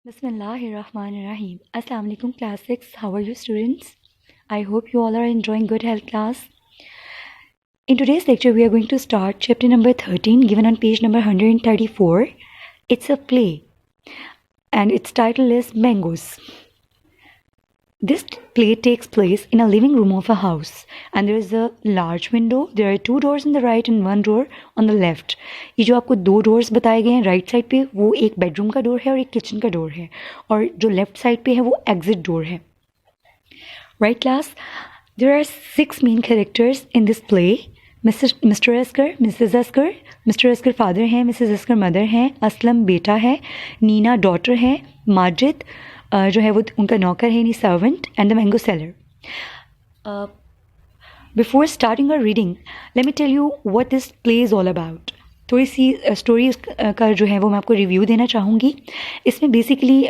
Bismillahirrahmanirrahim. Assalamu alaikum class 6. How are you students? I hope you all are enjoying good health class. In today's lecture we are going to start chapter number 13 given on page number 134. It's a play and its title is Mangoes. This play takes place in a living room of a house and there is a large window. There are two doors on the right and one door on the left. ये जो आपको दो doors बताए गए हैं right side पे वो एक बेडरूम का डोर है और एक किचन का डोर है और जो लेफ्ट साइड पे है वो एग्जिट डोर है. Right class? There are 6 main characters in this play. Mr. Asghar, Mrs. Asghar, Mr. Asghar father हैं, Mrs. Asghar mother हैं, असलम बेटा है, नीना डॉटर है, माजिद जो है वो उनका नौकर है यानी servant and the mango seller. Before starting our reading let me tell you what this play is all about. थोड़ी सी स्टोरी का जो है वो मैं आपको रिव्यू देना चाहूँगी. इसमें बेसिकली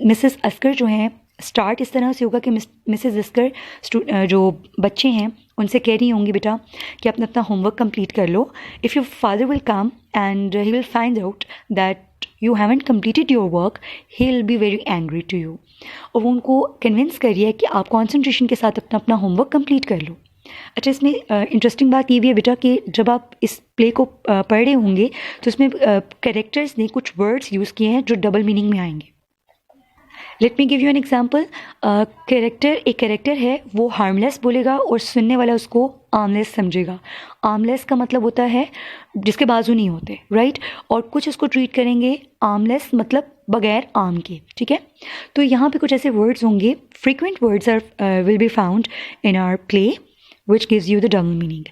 मिसेस अस्कर जो हैं स्टार्ट इस तरह से होगा कि मिसेस अस्कर जो बच्चे हैं उनसे कह रही होंगी बेटा कि अपना अपना होमवर्क कंप्लीट कर लो. If your father will come and he will find out that you haven't completed your work, he'll be very angry to you. और वो उनको कन्विंस करिए कि आप कंसंट्रेशन के साथ अपना अपना होमवर्क कंप्लीट कर लो. अच्छा, इसमें इंटरेस्टिंग बात ये भी है बेटा कि जब आप इस प्ले को पढ़ रहे होंगे तो इसमें कैरेक्टर्स ने कुछ वर्ड्स यूज़ किए हैं जो डबल मीनिंग में आएंगे. Let me give you an example. एक कैरेक्टर है वो हार्मलेस बोलेगा और सुनने वाला उसको आर्मलेस समझेगा. आर्मलेस का मतलब होता है जिसके बाजू नहीं होते, राइट. और कुछ इसको ट्रीट करेंगे आर्मलेस मतलब बगैर आर्म के, ठीक है. तो यहाँ पे कुछ ऐसे वर्ड्स होंगे. Frequent words are will be found in our play which gives you the double meaning.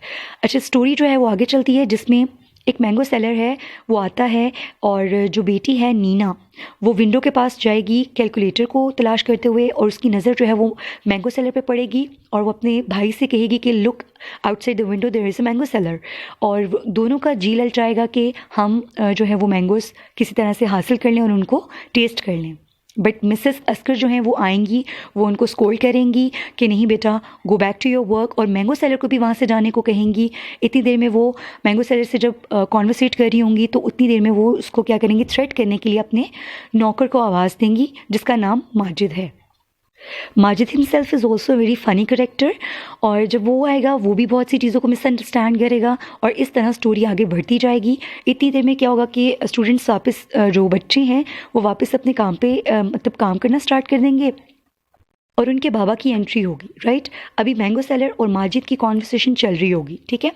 अच्छा, स्टोरी जो है वो आगे चलती है जिसमें एक मैंगो सेलर है वो आता है और जो बेटी है नीना वो विंडो के पास जाएगी कैलकुलेटर को तलाश करते हुए और उसकी नज़र जो है वो मैंगो सेलर पे पड़ेगी और वो अपने भाई से कहेगी कि look outside the window there is a mango seller. और दोनों का जी ललचाएगा कि हम जो है वो मैंगोज़ किसी तरह से हासिल कर लें और उनको टेस्ट कर लें. बट मिसेस अस्कर जो हैं वो आएंगी, वो उनको स्कोल्ड करेंगी कि नहीं बेटा go back to your work, और मैंगो सेलर को भी वहाँ से जाने को कहेंगी. इतनी देर में वो मैंगो सेलर से जब कॉन्वर्सेट कर रही होंगी तो उतनी देर में वो उसको क्या करेंगी, थ्रेट करने के लिए अपने नौकर को आवाज़ देंगी जिसका नाम माजिद है. Majid himself is also very funny character और जब वो आएगा वो भी बहुत सी चीज़ों को मिसअंडरस्टैंड करेगा और इस तरह स्टोरी आगे बढ़ती जाएगी. इतनी देर में क्या होगा कि स्टूडेंट्स वापस जो बच्चे हैं वो वापस अपने काम पे मतलब काम करना स्टार्ट कर देंगे और उनके बाबा की एंट्री होगी, राइट. अभी मैंगो सेलर और माजिद की कॉन्वर्सेशन चल रही होगी, ठीक है.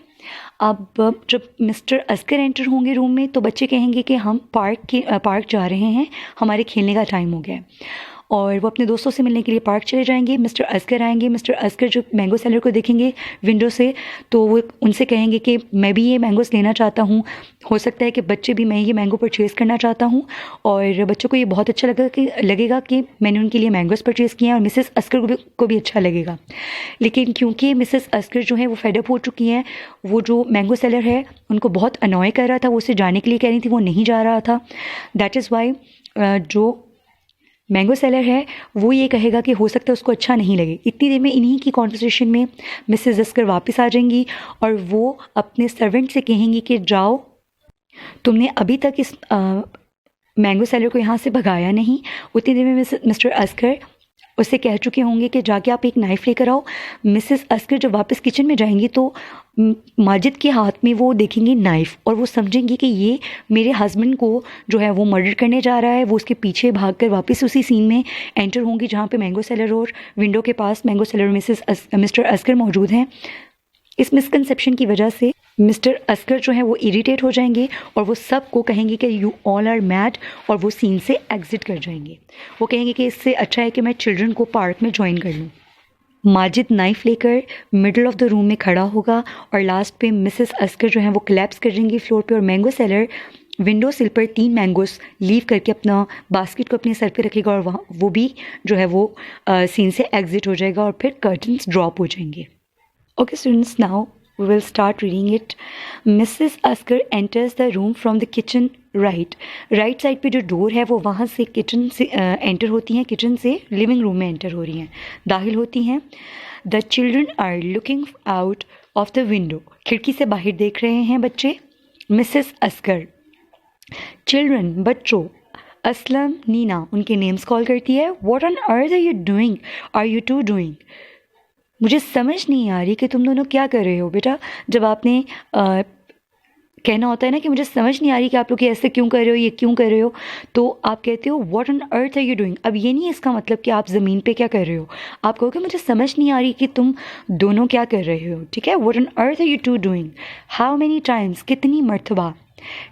अब जब मिस्टर अस्कर एंटर होंगे रूम में तो बच्चे कहेंगे कि हम पार्क जा रहे हैं, हमारे खेलने का टाइम हो गया है, और वो अपने दोस्तों से मिलने के लिए पार्क चले जाएंगे. मिस्टर अस्कर आएंगे. मिस्टर अस्कर जो मैंगो सेलर को देखेंगे विंडो से तो वो उनसे कहेंगे कि मैं भी ये मैंगोस लेना चाहता हूँ, हो सकता है कि बच्चे भी मैं ये मैंगो परचेज़ करना चाहता हूँ. और बच्चों को ये बहुत अच्छा लगेगा कि मैंने उनके लिए मैंगोस परचेज़ किए हैं और मिसेस अस्कर को भी अच्छा लगेगा. लेकिन क्योंकि मिसेस अस्कर जो है वो फेडअप हो चुकी हैं, वो जो मैंगो सेलर है उनको बहुत अनॉय कर रहा था, वो उसे जाने के लिए कह रही थी, वो नहीं जा रहा था. दैट इज़ वाई जो मैंगो सेलर है वो ये कहेगा कि हो सकता है उसको अच्छा नहीं लगे. इतनी देर में इन्हीं की कॉन्वर्सेशन में मिसेस अस्कर वापस आ जाएंगी और वो अपने सर्वेंट से कहेंगी कि जाओ, तुमने अभी तक इस मैंगो सेलर को यहाँ से भगाया नहीं. उतनी देर में मिस्टर अस्कर उससे कह चुके होंगे कि जाके आप एक नाइफ़ लेकर आओ. मिसेस अस्कर जब वापस किचन में जाएंगी तो माजिद के हाथ में वो देखेंगी नाइफ़ और वो समझेंगी कि ये मेरे हस्बैंड को जो है वो मर्डर करने जा रहा है. वो उसके पीछे भागकर वापस उसी सीन में एंटर होंगी जहाँ पे मैंगो सेलर और विंडो के पास मैंगो सेलर और मिस्टर अस्कर मौजूद हैं. इस मिसकंसेप्शन की वजह से मिस्टर अस्कर जो है वो इरिटेट हो जाएंगे और वो सबको कहेंगे कि यू ऑल आर मैड और वो सीन से एग्जिट कर जाएंगे. वो कहेंगे कि इससे अच्छा है कि मैं चिल्ड्रन को पार्क में ज्वाइन कर लूँ. माजिद नाइफ़ लेकर मिडल ऑफ द रूम में खड़ा होगा और लास्ट पे मिसेस अस्कर जो है वो कोलैप्स कर जाएंगी फ्लोर पे और मैंगो सेलर विंडो सिल पर 3 मैंगोस लीव करके अपना बास्केट को अपने सर पे रखेगा और वहाँ वो भी जो है वो सीन से एग्जिट हो जाएगा और फिर कर्टन्स ड्रॉप हो जाएंगे. Okay students, now we will start reading it. Mrs. Asghar enters the room from the kitchen right. Right side पे जो डोर है वो वहाँ से किचन से एंटर होती हैं, किचन से लिविंग रूम में एंटर हो रही हैं, दाखिल होती हैं. The children are looking out of the window. खिड़की से बाहर देख रहे हैं बच्चे. Mrs Oscar. चिल्ड्रन बच्चों. असलम, नीना उनके नेम्स कॉल करती है। What on earth are you doing, are you to doing. मुझे समझ नहीं आ रही कि तुम दोनों क्या कर रहे हो बेटा। जब आपने कहना होता है ना कि मुझे समझ नहीं आ रही कि आप लोग ये ऐसे क्यों कर रहे हो, ये क्यों कर रहे हो, तो आप कहते हो what on earth are you doing. अब ये नहीं है इसका मतलब कि आप ज़मीन पे क्या कर रहे हो, आप कहोगे मुझे समझ नहीं आ रही कि तुम दोनों क्या कर रहे हो। ठीक है, what on earth are you to doing. How many times, कितनी मरतबा।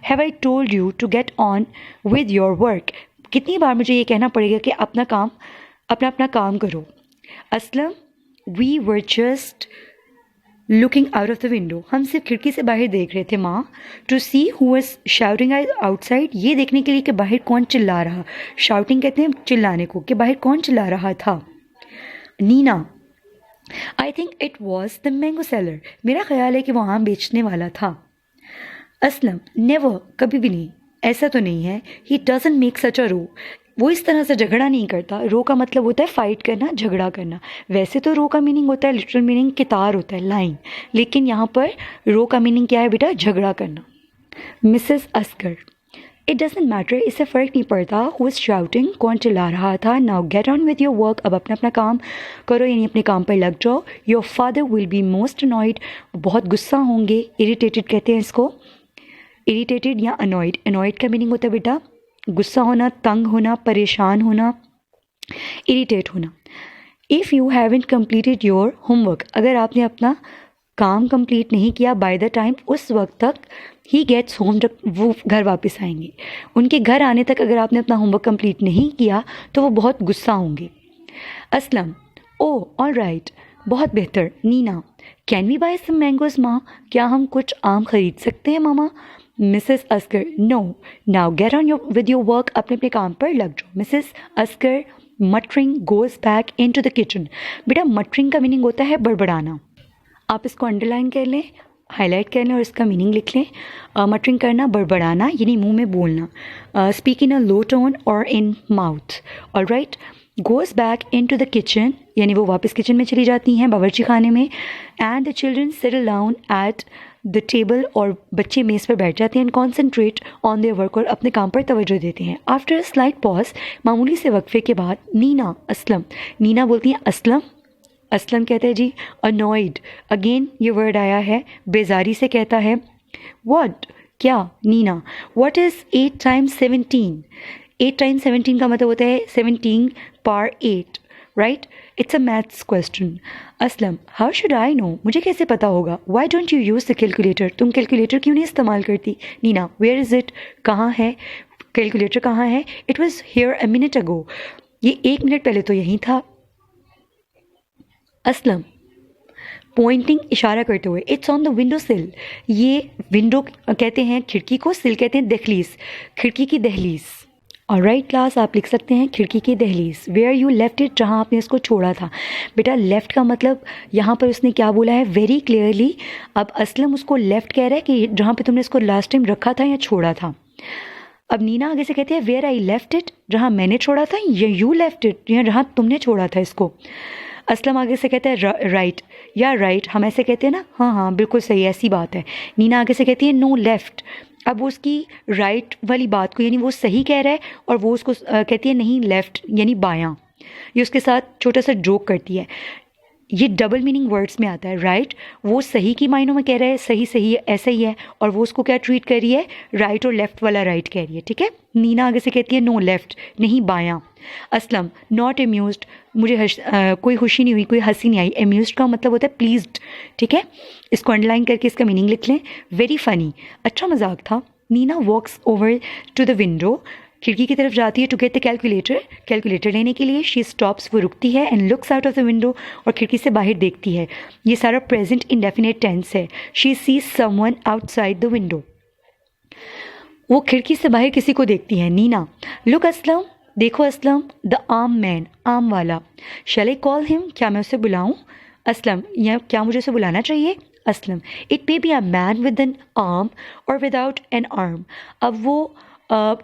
Have I told you to get on with your work, कितनी बार मुझे ये कहना पड़ेगा कि अपना अपना काम करो। Aslam, we were just looking out of the window, हम सिर्फ खिड़की से बाहर देख रहे थे माँ। To see who was shouting outside, ये देखने के लिए कि बाहर कौन चिल्ला रहा। शाउटिंग कहते हैं चिल्लाने को, कि बाहर कौन चिल्ला रहा था। Nina, I think it was the mango seller, मेरा ख्याल है कि वो आम बेचने वाला था। असलम, नेवर, कभी भी नहीं, ऐसा तो नहीं है। ही डजंट मेक सच अ रो, वो इस तरह से झगड़ा नहीं करता। रो का मतलब होता है फाइट करना, झगड़ा करना। वैसे तो रो का मीनिंग होता है, लिटरल मीनिंग कितार होता है, लाइन, लेकिन यहाँ पर रो का मीनिंग क्या है बेटा, झगड़ा करना। Mrs Oscar, it doesn't matter, इससे फ़र्क नहीं पड़ता हु इज़ शाउटिंग, कौन चिल्ला रहा था। Now get on with your work, अब अपना काम करो, यानी अपने काम पर लग जाओ। Your father will be most annoyed, बहुत गुस्सा होंगे। इरिटेटेड कहते हैं इसको, इरिटेटेड या अनॉयड। अनॉयड का मीनिंग होता है बेटा गुस्सा होना, तंग होना, परेशान होना, इरिटेट होना। If you haven't completed your homework, अगर आपने अपना काम कंप्लीट नहीं किया बाय द टाइम, उस वक्त तक ही गेट्स होम, जब वो घर वापस आएंगे, उनके घर आने तक अगर आपने अपना होमवर्क कंप्लीट नहीं किया तो वो बहुत गुस्सा होंगे। असलम, ओ ऑल राइट, बहुत बेहतर। Neena, can we buy some mangoes माँ, क्या हम कुछ आम खरीद सकते हैं मामा। Mrs Askar, no, now get on with your work, अपने अपने काम पर लग जाओ। Mrs Askar muttering goes back in to the kitchen, बेटा मटरिंग का मीनिंग होता है बड़बड़ाना। आप इसको अंडरलाइन कर लें, हाईलाइट कर लें और इसका मीनिंग लिख लें। मटरिंग करना, बड़बड़ाना, यानी मुंह में बोलना। Speak in a low tone और in mouth. All right, goes back in to the kitchen, यानी वो वापस किचन में चली जाती हैं, बावर्ची खाने में। And the children settle down at the table, और बच्चे मेज़ पर बैठ जाते हैं। And concentrate on their work, और अपने काम पर तवज्जो देते हैं। आफ्टर अ स्लाइट पॉज, मामूली से वक्फे के बाद, नीना असलम, नीना बोलती हैं असलम। असलम कहते हैं जी अनॉयड, अगेन ये वर्ड आया है, बेजारी से कहता है। व्हाट, क्या। Nina, what is 8 times 17, 8 times 17 का मतलब होता है 17 पार 8, right. It's a maths question. Aslam, how should I know, मुझे कैसे पता होगा। Why don't you use the calculator, तुम कैलकुलेटर क्यों नहीं इस्तेमाल करती। नीना, वेयर इज़ इट, कहाँ है कैलकुलेटर, कहाँ है। It was here a minute ago, ये 1 मिनट पहले तो यहीं था। असलम, पॉइंटिंग, इशारा करते हुए, इट्स ऑन द विंडो सिल, ये विंडो कहते हैं खिड़की को, सिल कहते हैं दहलीज, खिड़की की दहलीज। ऑलराइट क्लास, आप लिख सकते हैं खिड़की की दहलीज। वेयर यू लेफ्ट इट, जहाँ आपने इसको छोड़ा था। बेटा लेफ़्ट का मतलब यहाँ पर उसने क्या बोला है वेरी क्लियरली। अब असलम उसको लेफ़्ट कह रहा है कि जहाँ पे तुमने इसको लास्ट टाइम रखा था या छोड़ा था। अब नीना आगे से कहती है वेयर आई लेफ्ट इट, जहाँ मैंने छोड़ा था, या यू लेफ्ट इट, या जहाँ तुमने छोड़ा था इसको। असलम आगे से कहता है राइट, या राइट, हम ऐसे कहते हैं ना, हाँ हाँ बिल्कुल सही, ऐसी बात है। नीना आगे से कहती है नो लेफ़्ट, अब वो उसकी राइट वाली बात को, यानी वो सही कह रहा है, और वो उसको कहती है नहीं लेफ़्ट, यानी बायां। ये उसके साथ छोटा सा जोक करती है। ये डबल मीनिंग वर्ड्स में आता है। राइट, वो सही की मायनों में कह रहा है, सही सही है, ऐसा ही है, और वो उसको क्या ट्रीट कर रही है, राइट और लेफ़्ट वाला राइट कह रही है। ठीक है, नीना आगे से कहती है नो लेफ़्ट, नहीं बायां। असलम, नॉट एम्यूज्ड, मुझे कोई खुशी नहीं हुई, कोई हंसी नहीं आई। एम्यूज्ड का मतलब होता है प्लीज्ड। ठीक है, इसको अंडरलाइन करके इसका मीनिंग लिख लें, वेरी फ़नी, अच्छा मजाक था। Nina walks over to the window, खिड़की की तरफ जाती है to get the calculator, calculator लेने के लिए। शी स्टॉप्स, वो रुकती है, and looks out of the window, और खिड़की से बाहर देखती है। ये सारा प्रेजेंट इंडेफिनेट टेंस है। She sees someone outside the window, वो खिड़की से बाहर किसी को देखती है। नीना, लुक असलम, देखो Aslam, the arm man, arm वाला। शैल आई कॉल हिम, क्या मैं उसे बुलाऊं। असलम, या क्या मुझे उसे बुलाना चाहिए। Aslam, it may be a man with N arm और विदाउट एन आर्म। अब वो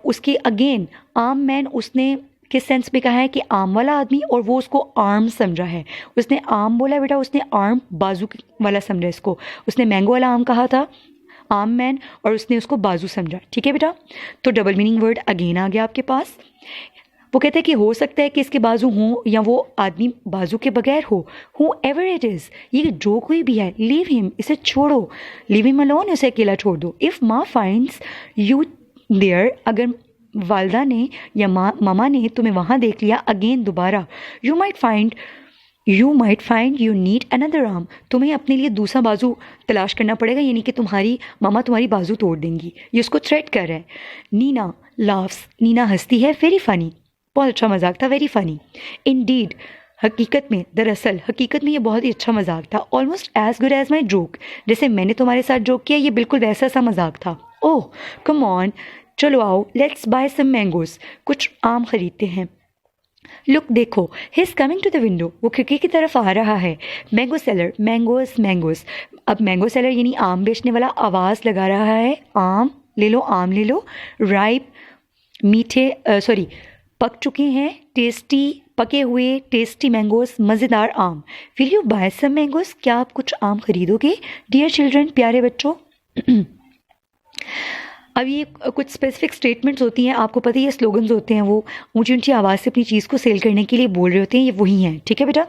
उसके अगेन आर्म मैन, उसने किस सेंस में कहा है कि आर्म वाला आदमी, और वो उसको आर्म समझा है। उसने आर्म बोला बेटा, उसने आर्म बाजू वाला समझा इसको। उसने मैंगो वाला आर्म कहा था, आर्म मैन, और उसने उसको बाजू समझा। ठीक है बेटा, तो डबल मीनिंग वर्ड अगेन आ गया आपके पास। वो कहते हैं कि हो सकता है कि इसके बाजू हों या वो आदमी बाजू के बगैर हो। हु एवर इट इज़, ये जो कोई भी है, लीव हिम, इसे छोड़ो, लीव हिम अलोन, उसे अकेला छोड़ दो। इफ़ माँ फाइंड्स यू देयर, अगर वालदा ने या मामा ने तुम्हें वहाँ देख लिया, अगेन दोबारा, you might find you need another arm, तुम्हें अपने लिए दूसरा बाजू तलाश करना पड़ेगा, यानी कि तुम्हारी मामा तुम्हारी बाजू तोड़ देंगी। ये उसको थ्रेट कर रहा है। नीना लाफ्स, नीना हंसती है, वेरी फनी, बहुत अच्छा मजाक था, वेरी फनी। इंडीड, हकीकत में, दरअसल हकीकत में ये बहुत ही अच्छा मजाक था। Almost as good as my joke, जैसे मैंने तुम्हारे साथ जोक किया, ये बिल्कुल वैसा सा मजाक था। ओह कम ऑन, चलो आओ, लेट्स बाय सम मैंगोज, कुछ आम खरीदते हैं। लुक देखो, he is coming to the window, वो खिड़की की तरफ आ रहा है। मैंगो सेलर, मैंगोज मैंगोज, अब मैंगो सेलर यानी आम बेचने वाला आवाज़ लगा रहा है, आम ले लो, आम ले लो। राइप, मीठे सॉरी पक चुके हैं, टेस्टी, पके हुए टेस्टी मैंगोज, मज़ेदार आम। Will you buy some mangoes, क्या आप कुछ आम खरीदोगे? डियर चिल्ड्रन, प्यारे बच्चों। अब ये कुछ स्पेसिफिक स्टेटमेंट्स होती हैं, आपको पता ही है स्लोगन्स होते हैं, वो ऊंची ऊंची आवाज़ से अपनी चीज़ को सेल करने के लिए बोल रहे होते हैं, ये वही हैं। ठीक है बेटा।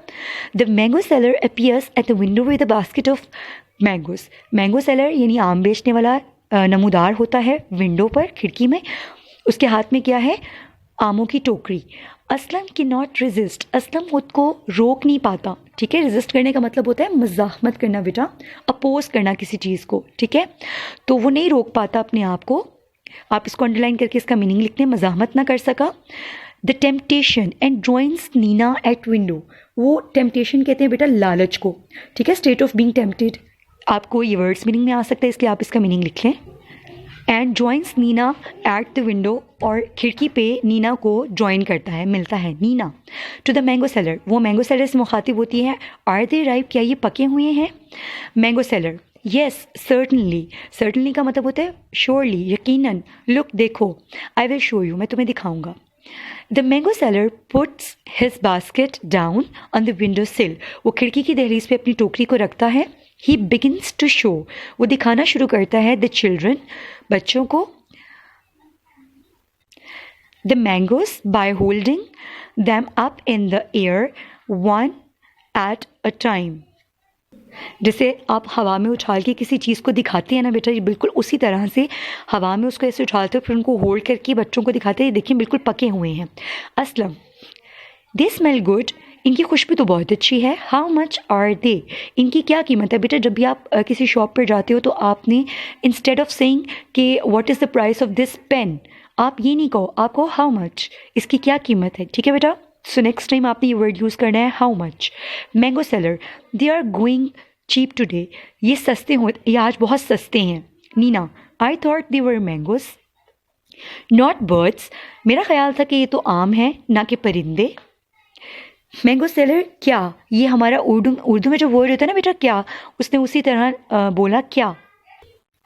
The mango seller appears eight the window with a basket of mangoes, mango seller यानी आम बेचने वाला नमूदार होता है विंडो पर, खिड़की में, उसके हाथ में क्या है? आमों की टोकरी। असलम की नॉट रेजिस्ट, असलम खुद को रोक नहीं पाता। ठीक है, रेजिस्ट करने का मतलब होता है मज़ाहमत करना बेटा, अपोज करना किसी चीज़ को। ठीक है, तो वो नहीं रोक पाता अपने आप को। आप इसको अंडरलाइन करके इसका मीनिंग लिखते हैं, मज़ाहमत ना कर सका। The temptation and joins Nina at window, वो टेम्पटेशन कहते हैं बेटा लालच को। ठीक है, स्टेट ऑफ बीइंग टेम्पटेड, आपको ये वर्ड्स मीनिंग में आ सकता है, इसलिए आप इसका मीनिंग लिख लें। And joins Nina at the window, और खिड़की पे नीना को ज्वाइन करता है, मिलता है Nina. To the mango seller, वो मैंगो सेलर से मुखातिब होती है। आर दे राइप, क्या ये पके हुए हैं? Mango seller, yes certainly, certainly का मतलब होता है श्योरली, यकीनन। लुक देखो, आई विल शो यू, मैं तुम्हें दिखाऊंगा। The mango seller puts his basket down on the window सिल, वो खिड़की की दहलीज पे अपनी टोकरी को रखता है। ही बिगिन्स टू शो, वो दिखाना शुरू करता है, द चिल्ड्रन, बच्चों को, the mangoes by holding them up in the air one at a time. जैसे आप हवा में उछाल के किसी चीज़ को दिखाते हैं ना बेटा, ये बिल्कुल उसी तरह से हवा में उसको ऐसे उछालते हो, फिर उनको होल्ड करके बच्चों को दिखाते हैं, देखिए बिल्कुल पके हुए हैं। असलम, दे स्मेल गुड, इनकी खुशबू तो बहुत अच्छी है। हाउ मच आर दे, इनकी क्या कीमत है? बेटा जब भी आप किसी शॉप पर जाते हो तो आपने इंस्टेड ऑफ सेइंग कि what is the price of this pen, आप ये नहीं कहो, आप कहो हाउ मच, इसकी क्या कीमत है। ठीक है बेटा, सो नेक्स्ट टाइम आपने ये वर्ड यूज़ करना है, how much. Mango seller, they are going cheap today, ये सस्ते हो, ये आज बहुत सस्ते हैं। Nina, I thought they were mangoes not birds, मेरा ख्याल था कि ये तो आम है ना कि परिंदे। मैंगो सेलर, क्या, ये हमारा उर्दू में जो वर्ड होता है ना बेटा क्या, उसने उसी तरह बोला क्या।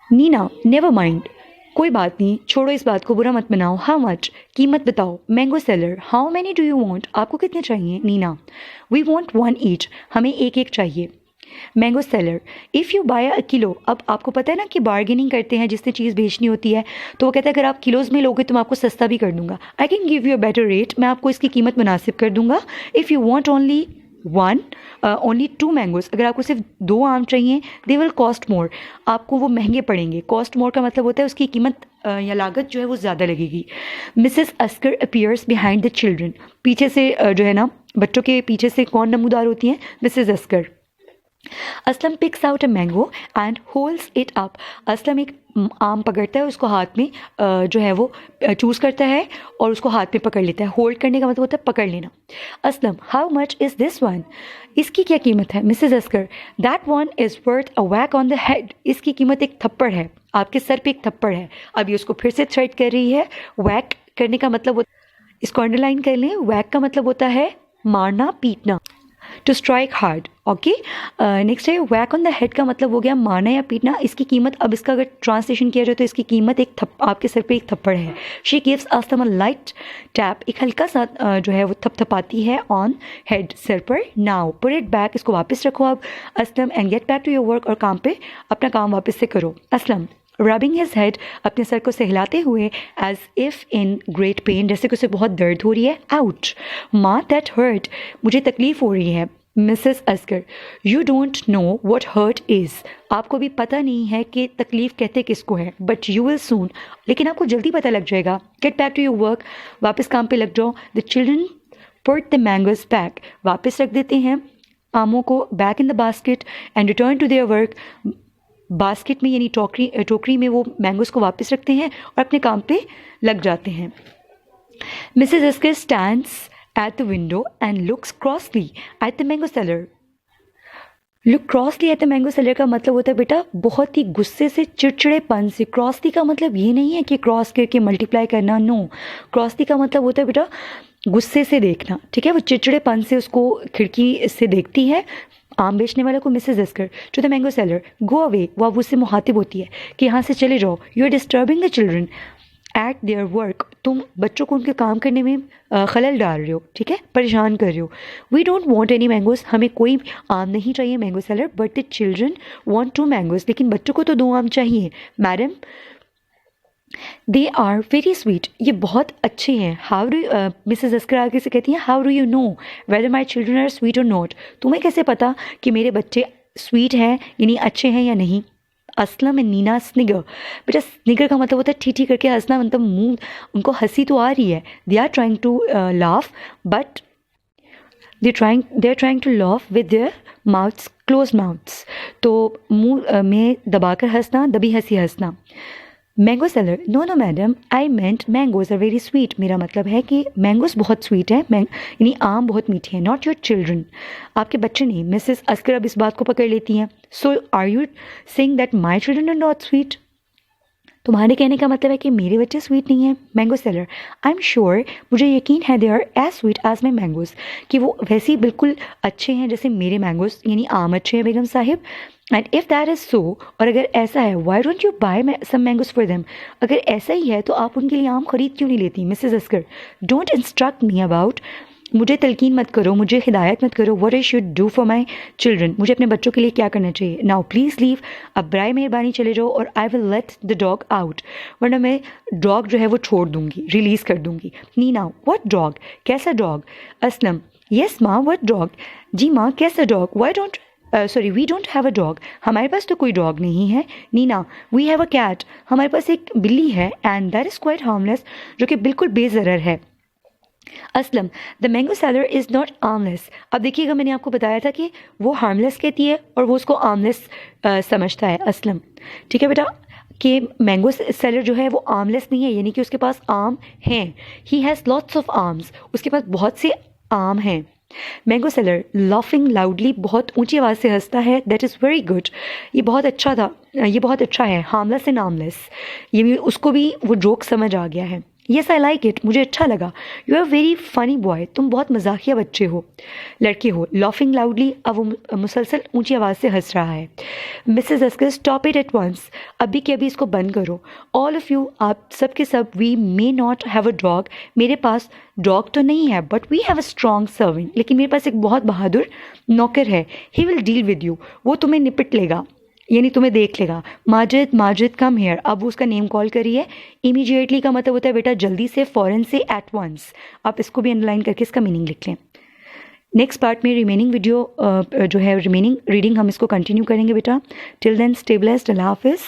नीना, नेवर माइंड, कोई बात नहीं, छोड़ो इस बात को, बुरा मत बनाओ। हाउ मच, कीमत बताओ। Mango seller, how many do you want, आपको कितने चाहिए? Nina, we want one each, हमें एक एक चाहिए। Mango seller, if you buy a kilo, अब आपको पता है ना कि बार्गेनिंग करते हैं, जिसने चीज़ बेचनी होती है तो वो कहता है अगर आप किलोज़ में लोगे तो मैं आपको सस्ता भी कर दूंगा। I can give you a better rate, मैं आपको इसकी कीमत मुनासिब कर दूंगा। If you want only only 2 mangoes, अगर आपको सिर्फ 2 आम चाहिए, दे विल कॉस्ट मोर, आपको वो महंगे पड़ेंगे। कॉस्ट मोर का मतलब होता है उसकी कीमत या लागत जो है वो ज़्यादा लगेगी। Mrs Oscar appears behind the children, पीछे से जो है ना बच्चों के पीछे से कौन नमूदार होती हैं? Mrs Askar. Aslam picks out a mango and holds it up, Aslam एक आम पकड़ता है, उसको हाथ में जो है वो चूज़ करता है और उसको हाथ में पकड़ लेता है। होल्ड करने का मतलब होता है पकड़ लेना। Aslam, how much is this one, इसकी क्या कीमत है? Mrs Askar, that one is worth a whack on the head, इसकी कीमत एक थप्पड़ है, आपके सर पे एक थप्पड़ है। अब ये उसको फिर से थ्रेट कर रही है। वैक करने का मतलब, इसको अंडरलाइन कर लें, वैक का मतलब होता है मारना, पीटना, to strike hard. Okay, next है वैक ऑन द हेड का मतलब हो गया मारना या पीटना। इसकी कीमत, अब इसका अगर ट्रांसलेशन किया जाए तो इसकी कीमत एक आपके सर पे एक थप्पड़ है। She gives Aslam a light tap, एक हल्का सा जो है वो थपथपाती है ऑन हेड, सर पर। नाउ पुट इट बैक, इसको वापस रखो अब Aslam, and get back to your work, और काम पे अपना काम वापस से करो। असलम, रबिंग हिज हेड, अपने सर को सहलाते हुए, as if in great pain, जैसे कि उसे बहुत दर्द हो रही है। आउच, माँ दैट हर्ट, मुझे तकलीफ हो रही है। Mrs Askar, you don't know what hurt is, आपको भी पता नहीं है कि तकलीफ़ कहते किसको है, बट यू विल सून, लेकिन आपको जल्दी पता लग जाएगा। Get back to your work, वापस काम पे लग जाओ। The children put the mangoes back, वापस रख देते हैं आमों को back in the basket and return to their work. Basket में यानी टोकरी में वो मैंगोज को वापस रखते हैं और अपने काम पे लग जाते हैं। Mrs Oscar stands at the window and looks crossly at the mango seller. Look crossly at the mango seller का मतलब होता है बेटा बहुत ही गुस्से से, चिड़चिड़ेपन से। क्रॉसली का मतलब ये नहीं है कि क्रॉस करके मल्टीप्लाई करना, नो। क्रॉसली का मतलब होता है बेटा गुस्से से देखना, ठीक है। वो चिड़चिड़ेपन से उसको खिड़की से देखती है, आम बेचने वाले को, Mrs Askar. To the mango seller, go away, वो अब उससे मुखातिब होती है कि यहाँ से चले जाओ। You are disturbing the children at their work, तुम बच्चों को उनके काम करने में खलल डाल रहे हो, ठीक है, परेशान कर रहे हो। We don't want any mangoes, हमें कोई आम नहीं चाहिए mango seller, but the children want 2 mangoes, लेकिन बच्चों को तो 2 आम चाहिए। Madam they are very sweet, ये बहुत अच्छे हैं। हाउ डू, मिसेस अस्कर आगे से कहती हैं, how do you know whether my children are sweet और नॉट, तुम्हें कैसे पता कि मेरे बच्चे स्वीट हैं यानी अच्छे हैं या नहीं। असलम एंड नीना स्निगर, बेटा स्निगर का मतलब होता है ठीठी करके हंसना, मतलब मुंह उनको हंसी तो आ रही है। They are trying to laugh but they are trying to laugh with their mouths close mouths, तो मुंह में दबाकर हंसना, दबी हंसी हंसना। Mango seller, no no madam, I meant mangoes are very sweet, मेरा मतलब है कि मैंगोज बहुत स्वीट हैं, यानी आम बहुत मीठे हैं। नॉट योर चिल्ड्रन, आपके बच्चे नहीं। मिसेस अस्कर अब इस बात को पकड़ लेती हैं। So are you saying that my children are not sweet, तुम्हारे कहने का मतलब है कि मेरे बच्चे स्वीट नहीं हैं। Mango seller, I am sure, मुझे यकीन है they are as sweet as my mangoes, कि वो वैसे ही बिल्कुल अच्छे हैं जैसे मेरे मैंगोज, यानी आम अच्छे हैं बेगम साहिब। And if that is so, और अगर ऐसा है, why don't you buy some mangoes for them, अगर ऐसा ही है तो आप उनके लिए आम खरीद क्यों नहीं लेती। Mrs Oscar, don't instruct me about, मुझे तलकीन मत करो, मुझे हिदायत मत करो, what I should do for my children, मुझे अपने बच्चों के लिए क्या करना चाहिए। नाउ प्लीज़ लीव, अब बराए मेहरबानी चले जाओ, और I will let the dog out, वरना मैं डॉग जो है वो छोड़ दूंगी, रिलीज़ कर दूंगी। नीना, व्हाट डॉग, कैसा डॉग। असलम, येस माँ, व्हाट डॉग, जी माँ कैसा dog. Why don't we don't have a dog, हमारे पास तो कोई डॉग नहीं है। Nina, we have a cat, हमारे पास एक बिल्ली है, and that is quite harmless, जो कि बिल्कुल बेज़रर है। Aslam, the mango seller is not armless, अब देखिएगा मैंने आपको बताया था कि वो हार्मलेस कहती है और वो उसको आर्मलेस समझता है। असलम, ठीक है बेटा, कि मैंगो सेलर जो है वो आर्मलेस नहीं है, यानी कि उसके पास आम हैं। He has lots of arms, उसके पास बहुत से आम हैं। मैंगो सेलर, लाफिंग लाउडली, बहुत ऊंची आवाज़ से हंसता है। दैट इज़ वेरी गुड, ये बहुत अच्छा था, ये बहुत अच्छा है। हार्मलेस एंड आर्मलेस, ये भी उसको भी वो जोक समझ आ गया है। येस आई लाइक इट, मुझे अच्छा लगा। You are very funny boy, तुम बहुत मजाकिया बच्चे हो, लड़के हो। लाफिंग लाउडली, अब वो मुसलसल ऊंची आवाज़ से हंस रहा है। Mrs Askar, stop it at once, अभी के अभी इसको बंद करो। ऑल ऑफ यू, आप सब के सब, we may not have a dog, मेरे पास डॉग तो नहीं है, but we have a strong servant, लेकिन मेरे पास एक बहुत बहादुर नौकर है। He will deal with you, वो तुम्हें निपट लेगा, यानी तुम्हें देख लेगा। माजिद, माजिद कम हेयर, अब वो उसका नेम कॉल करिए। इमीडिएटली का मतलब होता है बेटा जल्दी से, फौरन से, एट वंस। आप इसको भी अंडरलाइन करके इसका मीनिंग लिख लें। नेक्स्ट पार्ट में रिमेनिंग वीडियो जो है, रिमेनिंग रीडिंग हम इसको कंटिन्यू करेंगे बेटा। टिल देन स्टे ब्लेस्ड, अल्लाह हाफिज़।